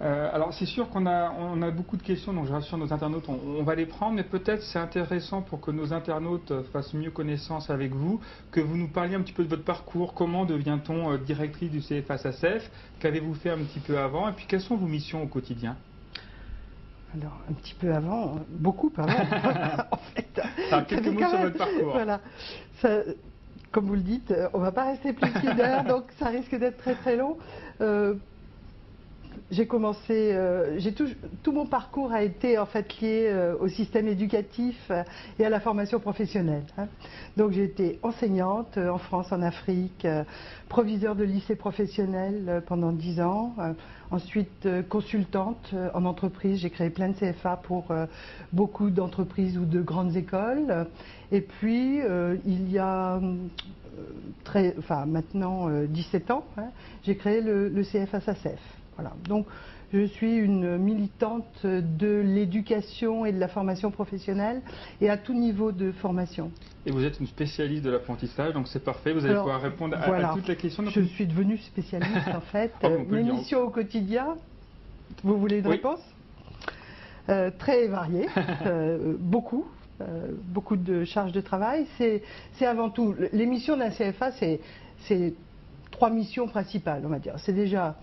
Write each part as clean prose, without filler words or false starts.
Alors c'est sûr qu'on a beaucoup de questions, donc je rassure nos internautes, on va les prendre, mais peut-être c'est intéressant pour que nos internautes fassent mieux connaissance avec vous, que vous nous parliez un petit peu de votre parcours, comment devient-on directrice du CFA SACEF, qu'avez-vous fait un petit peu avant, et puis quelles sont vos missions au quotidien? Alors, un petit peu avant, beaucoup avant, en fait. Alors, quelques mots sur votre parcours. Voilà. Ça, comme vous le dites, on ne va pas rester plus d'une heure, donc ça risque d'être très très long. J'ai commencé, tout mon parcours a été en fait lié au système éducatif et à la formation professionnelle. Donc j'ai été enseignante en France, en Afrique, proviseure de lycée professionnel pendant 10 ans, ensuite consultante en entreprise. J'ai créé plein de CFA pour beaucoup d'entreprises ou de grandes écoles. Et puis il y a maintenant 17 ans, j'ai créé le CFA SACEF. Voilà. Donc, je suis une militante de l'éducation et de la formation professionnelle et à tout niveau de formation. Et vous êtes une spécialiste de l'apprentissage, donc c'est parfait, vous allez pouvoir répondre à toutes les questions. Je suis devenue spécialiste en fait. Mes dire. missions au quotidien, vous voulez une réponse? Très variée, beaucoup de charges de travail. C'est avant tout, les missions d'un CFA, c'est 3 missions principales, on va dire. C'est déjà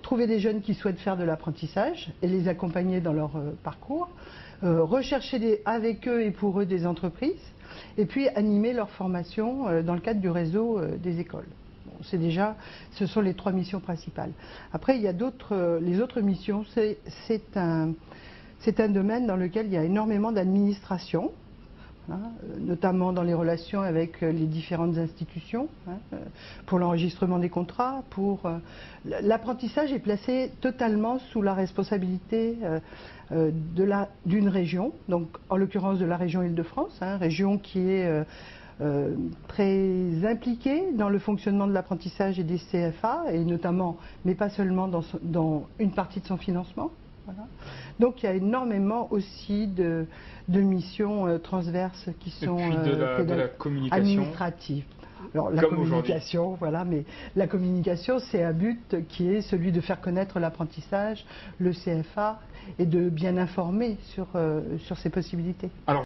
trouver des jeunes qui souhaitent faire de l'apprentissage et les accompagner dans leur parcours, rechercher avec eux et pour eux des entreprises, et puis animer leur formation dans le cadre du réseau des écoles. Bon, ce sont les 3 missions principales. Après, il y a les autres missions, c'est un domaine dans lequel il y a énormément d'administration, notamment dans les relations avec les différentes institutions, pour l'enregistrement des contrats. L'apprentissage est placé totalement sous la responsabilité d'une région, donc en l'occurrence de la région Île-de-France, région qui est très impliquée dans le fonctionnement de l'apprentissage et des CFA, et notamment, mais pas seulement, dans une partie de son financement. Voilà. Donc il y a énormément aussi de missions transverses qui sont de la communication administratives. Alors la communication, voilà, mais la communication, c'est un but qui est celui de faire connaître l'apprentissage, le CFA, et de bien informer sur ses possibilités. Alors,